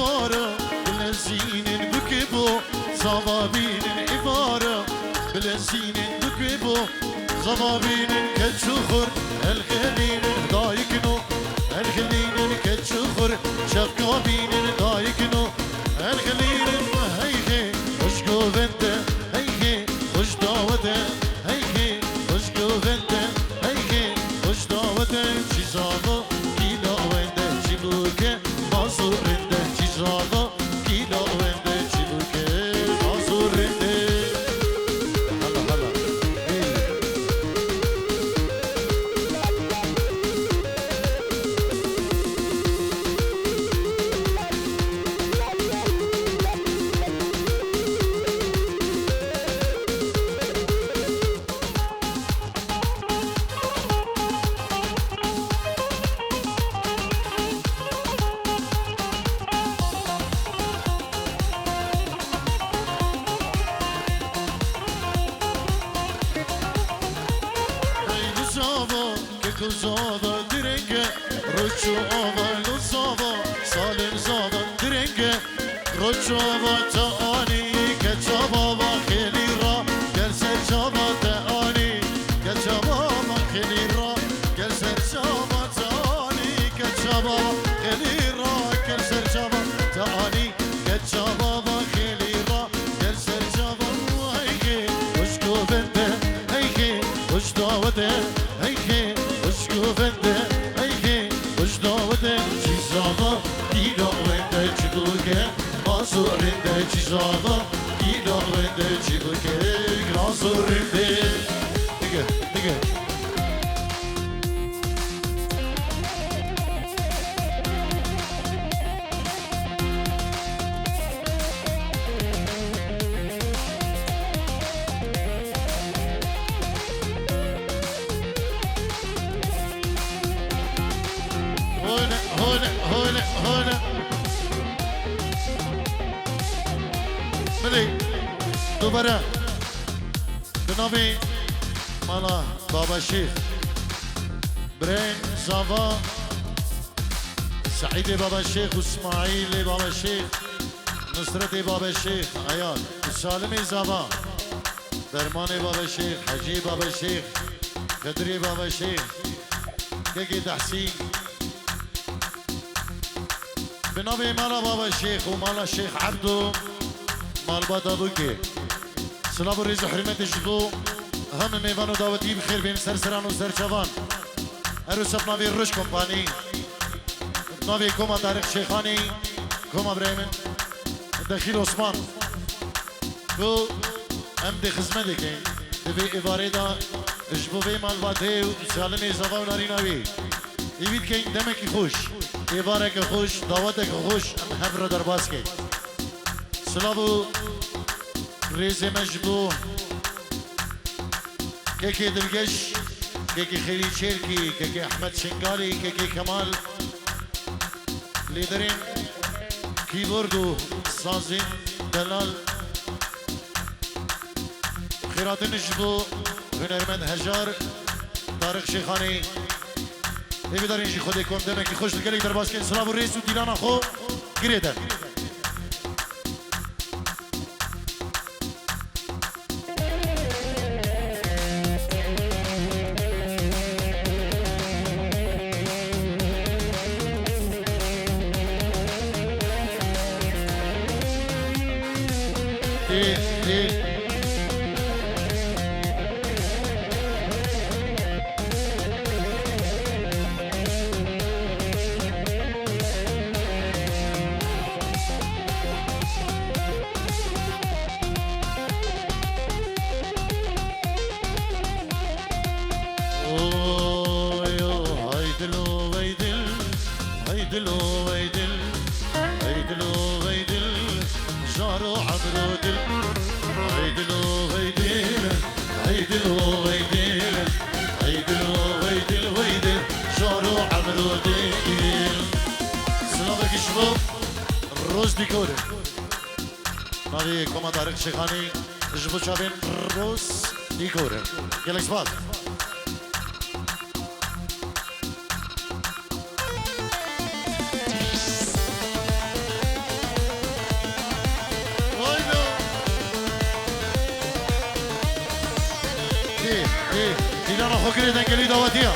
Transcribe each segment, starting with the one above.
إفارة بلزين بكبو صوابين إفارة بلزين بكبو صوابين كتشخر الخلين دايكنو الخلين كتشخر شفقابين دايكنو الخلين هيخي خوش قوفنته هيخي خوش داوته هيخي خوش قوفنته هيخي خوش داوته چیزاغا گیلا ونده چی بوکه مازورنده چیزاغا گیلا ونده چی بوکه مازورنده هلا هلا Zava direnge Roçu ava luzava Salim zava direnge Roçu ava taani Keçava va khelira Gelse çava taani Keçava va khelira Gelse çava taani Keçava khelira Gelse çava taani Keçava va khelira Gelse çava Heyke Hoş gövende Heyke Hoş davete Heyke Gövende, heyke, hoş davete Çizağa, gila vende çıkılke Mazurinde çizağa, gila vende çıkılke Mazurinde Dige, dige هونه ملي دوباره بنامي مالا بابا شيخ برين زافا سعيد بابا الشيخ واسماعيل بابا الشيخ نصرت بابا الشيخ عيال سالمي زافا درماني بابا الشيخ حجي بابا الشيخ قدري بابا الشيخ كيكي تحسين بنامي مالا بابا الشيخ ومالا الشيخ عبدو مال بادا بوكي سلام الرئيس وحرمة الجدو هم ميوان وداوتي بخير بين سرسران وسرچوان ارو سب ناوي روش كومباني ناوي كوما تاريخ شيخاني كوما بريمن دخيل عثمان كو ام دي خزمة دكين دي إبارة دا اجبو بي مال باده وسالمي زفا وناري ناوي يبيد كين دمكي خوش إبارك خوش دعوتك خوش ام حبر درباز كي سلابو ريزي مجبو كيكي دلقش كيكي خليل شيركي كيكي احمد شنقالي كيكي كمال ليدرين كيبوردو سازين دلال خيرات نجبو هنرمند هجار طارق شيخاني ايه بدارين جي خودي كون دمكي خوش دلقلك درباز كي سلابو ريز و ديلان اخو قريدن روز دیکوره ناوی کما طارق شیخانی جبو چابین روز دیکوره گلکس باز بكرة دنقلي دواتيا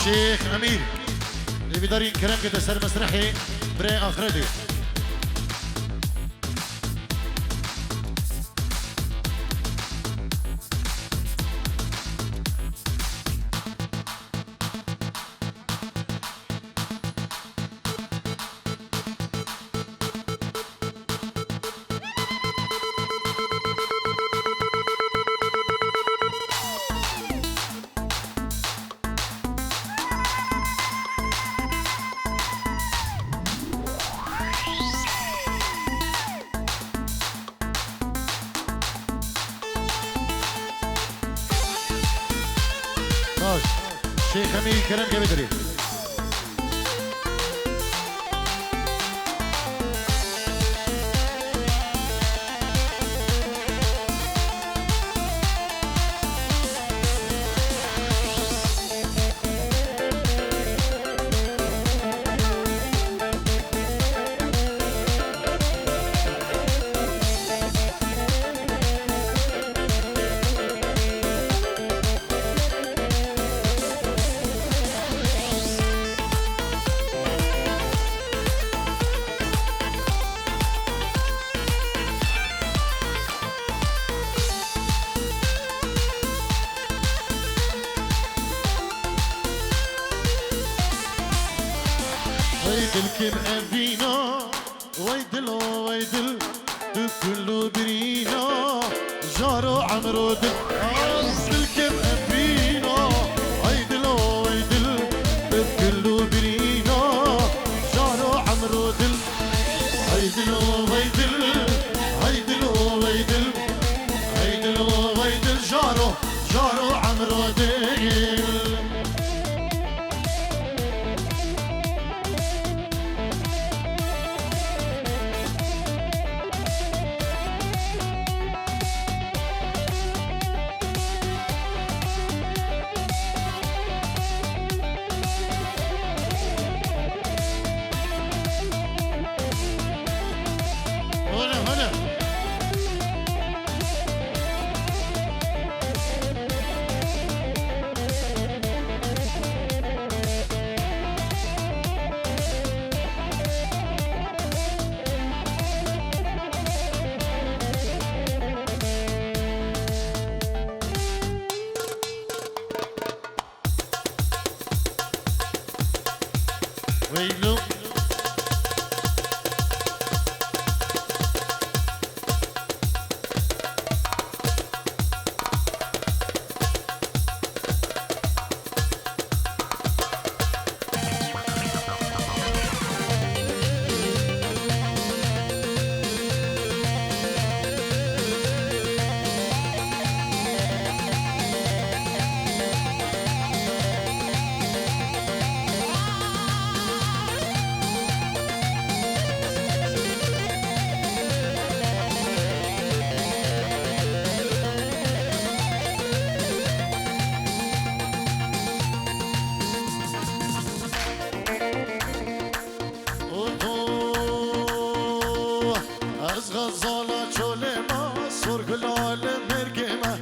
شيخ أمير اللي بيدارين كلام كده سر مسرحي بري آخرتي شيخ أمير كلام كبير ويدل كم أبينا ويدل كله برينا جارو عمرو دل ويدل كم أبينا ويدل كله برينا جارو عمرو دل ويدل جارو عمرو دل غزالا چولما سرگلال مرگما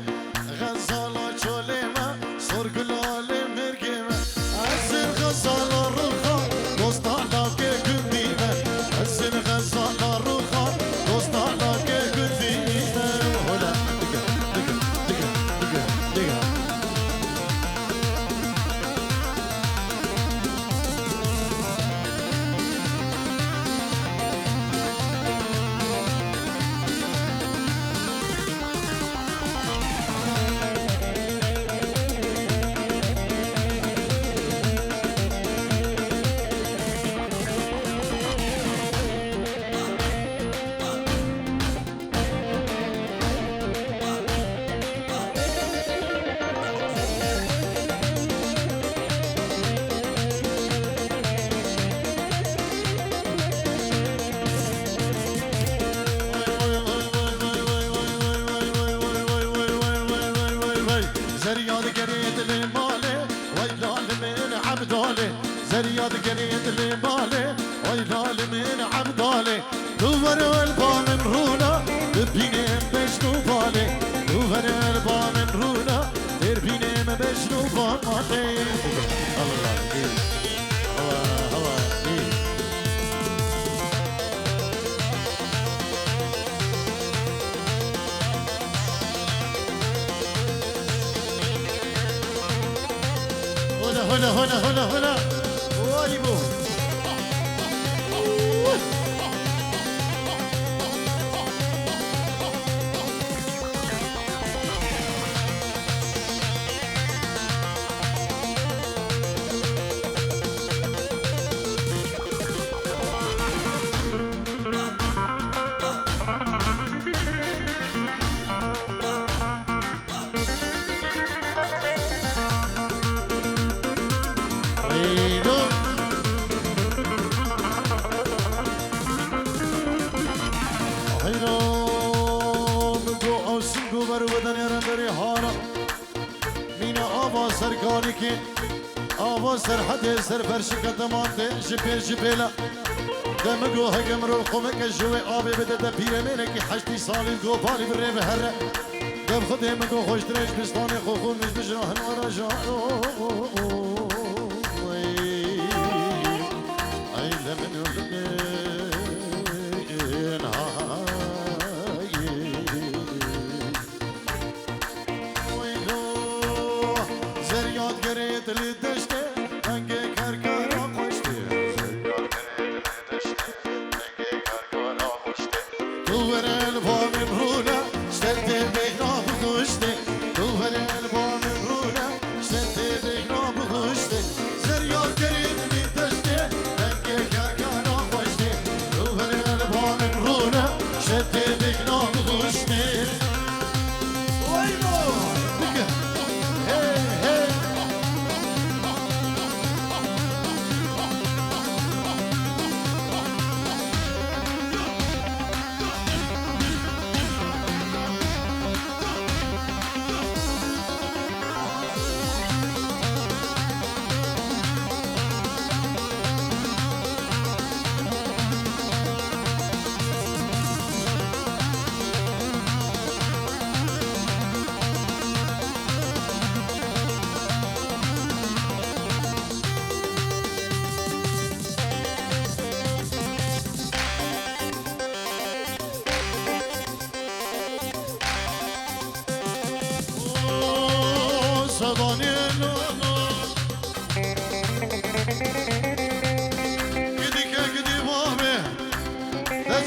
غزالا چولما سرگلال مرگما از غزالا روخا دوستانا که گندیمه از غزالا روخا دوستانا که گندیمه هلا دیگه دیگه دیگه دیگه زرياد قريد المالي ويلال من عبدالي زرياد قريد المالي ويلال من عبدالي دور البا من رونا ببينم بشنو بالي دور البا من رونا تربينم بشنو بالي الله هنا وايبو سرکاری که آواز سرحد سر فرش قدمانته جبه جبهلا دمگو هگم رو قومه که جوه آبی بده ده پیره منه که 8 سالی دو پالی بره به هره دم خود همگو خوش درش بستانه خو خون مش بجراهن آرا جانو ای لمن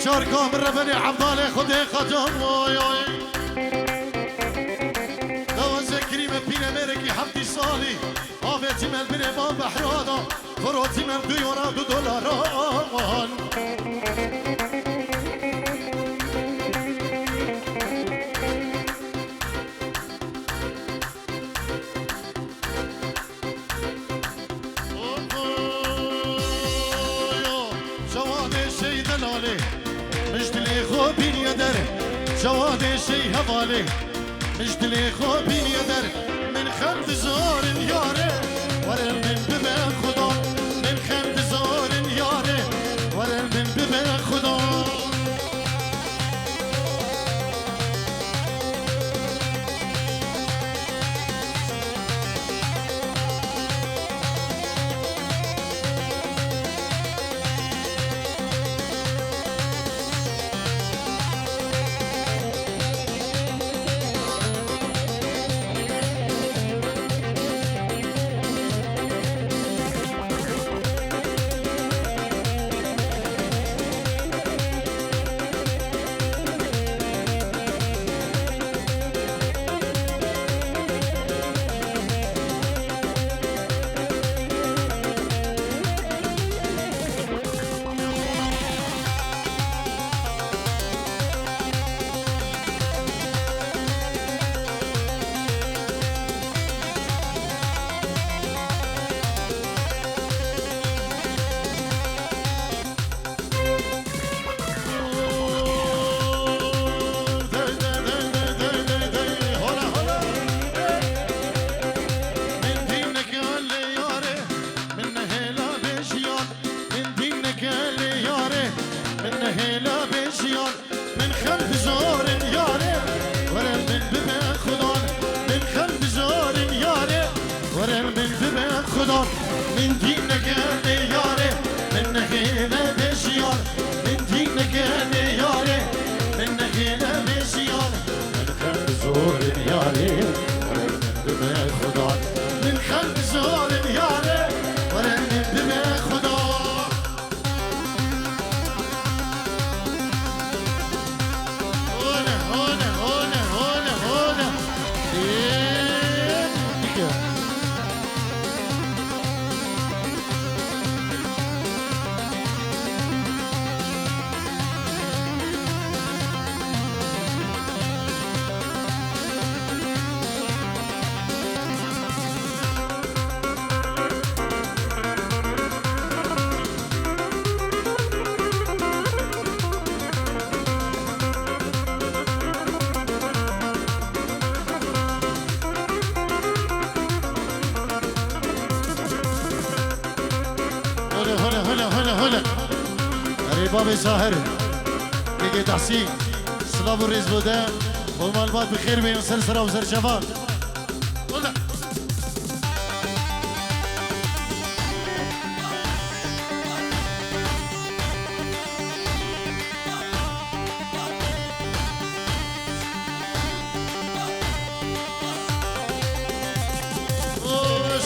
چار کامر بنی عبدال خود خدام وای دوازه کریم پیره میره کی 7 سالی آفتی مل بره با بحرادا فروتی مل $2 جواد شي هضالي مجدلي خوبين يدر من خمد زور ياري ورا من بما خدا من خمد زور ياري ورا من بما خدا هلا بجيان من خلف زور ياري ورا من ببه خدان من خلف زور ياري ورا من ببه خدان من دينك ياري من هلا بجيان من دينك ياري من هلا بجيان من خلف زور ياري ورا من ببه خدان من خلف زور ياري ورا من ببه خدان هلا بابي ساهر بيجي تحسين سلاب الرئيس بودا والمالبات بخير بين سرسرة وسرشفان هلا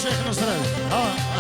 شيخ نصرالي ها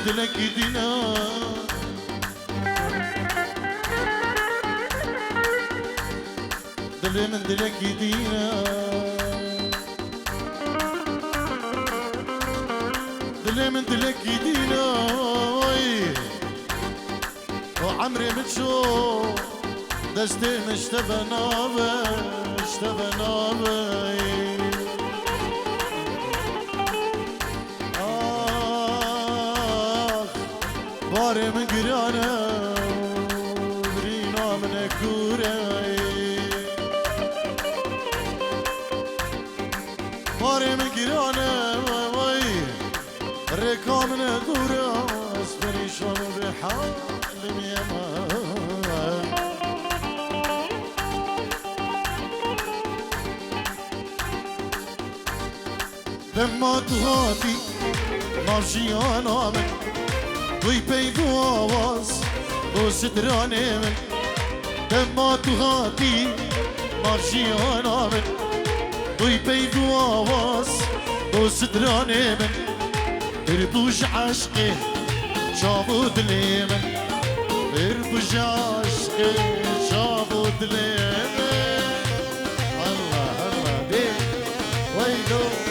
دلك يدينا دل من دلك يدينا دل من دلك يدينا وعمري متشوف دستي مشتبه نابه باري من قرانا برينا من كوراي باري من قرانا ريكا من دورا اسبري شون بحال ميما لما تغادي ناجيانا من وی پیدو آواز و سترانه من دما تو هاتی مارشیانا من وی پیدو آواز و سترانه من بربوش عشقه شابو دلی من بربوش عشقه شابو دلی من الله دی ویدو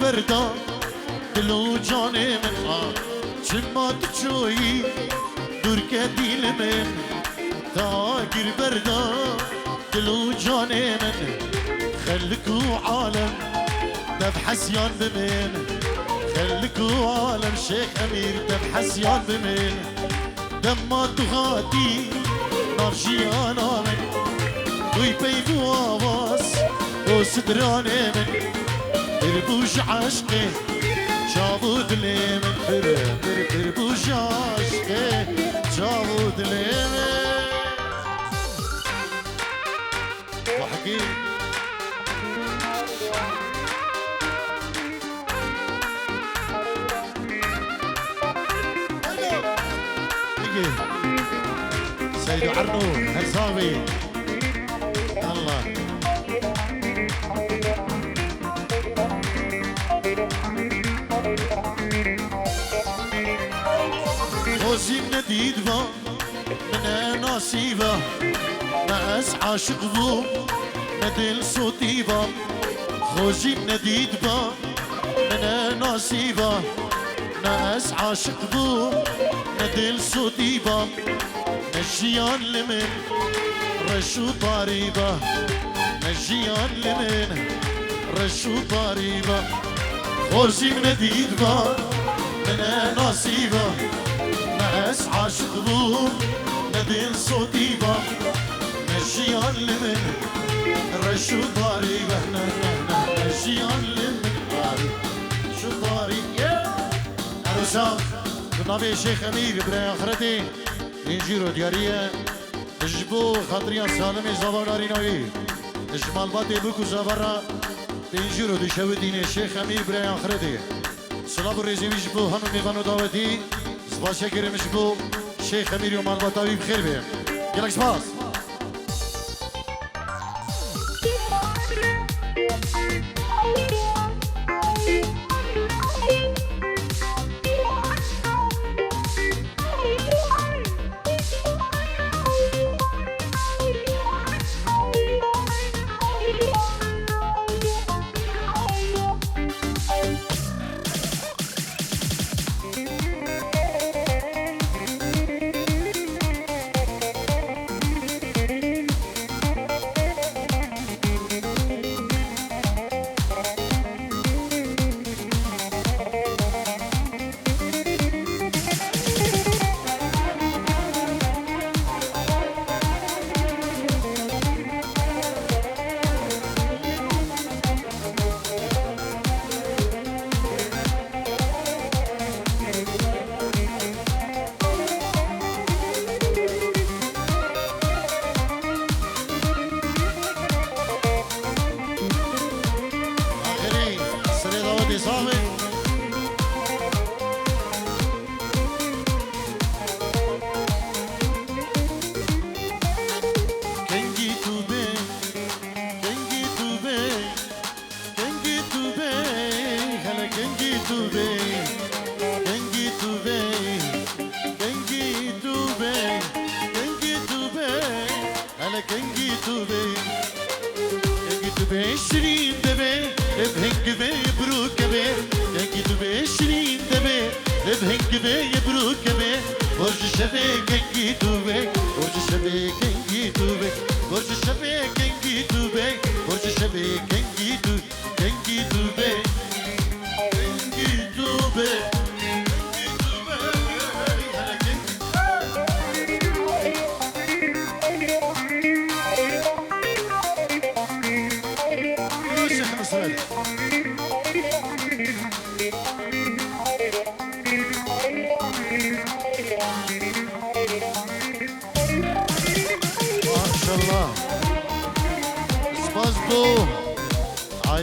بردا دلو جانه من چما تشوی دور که دیل من تاگر بردا دلو جانه من خلق و عالم تبحثيان بمن خلكوا عالم شيخ أمير تبحثيان بمن دما تغاتي نرجيان آمن دوي بيدو آواز دو سدران من بربوش عشقه شابود لمن بربوش عشقه شابود لمن وحكي سيد عرنو هرساوي الله خوزي نديد با من نصيبه ما اسعى شغبو ندل صوتي با خوزي نديد با من نصيبه ما اسعى شغبو ندل صوتي با نجيان لمن رشو طريبة نجيان لمن رشو طريبة خوزي من ديدبا من نصيبة نعس عاشق ذوب ندين صوتيبة نجيان لمن رشو طريبة نجيان لمن شو طريبة عروسان بالنبي شيخ أمير برای آخرتي اینجیرو دیاریه اجبو خاطریا سالم زباناری نوی اجمال باتی بکو زبارا اینجیرو دیشو دینه شیخ امیر برای آخرته سلام ریزیویش بو هنو میوانو داوتی سپاسیا کرمش بو شیخ امیر و مالباتاوی بخیر بیم گلک سپاس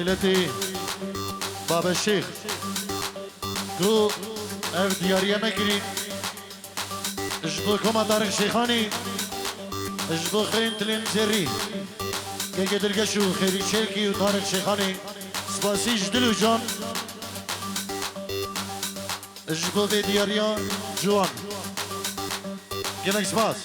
عائلتي بابا الشيخ دو اف ديارية مكري اجبو كما طارق شيخاني اجبو خين تلين زري كي قدرقشو خيري شيركي وطارق شيخاني سباسي جدلو جان اجبو في ديارية جوان قلق سباس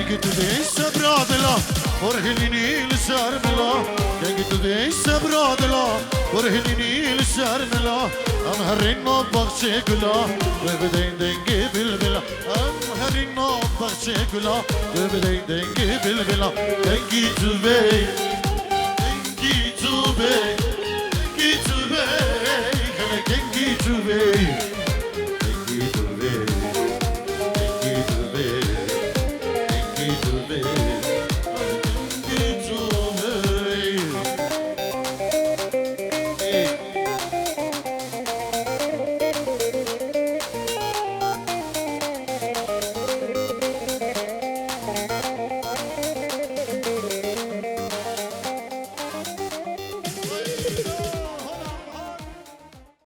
كنت بيس براد الله فرهني لسار الله كنت دوی سبرادلا ورهنینی لسرملا ام هرینو بخشی گلا بدین دنگی بلبلا ام هرینو بخشی گلا بدین دنگی بلبلا دنگی دوی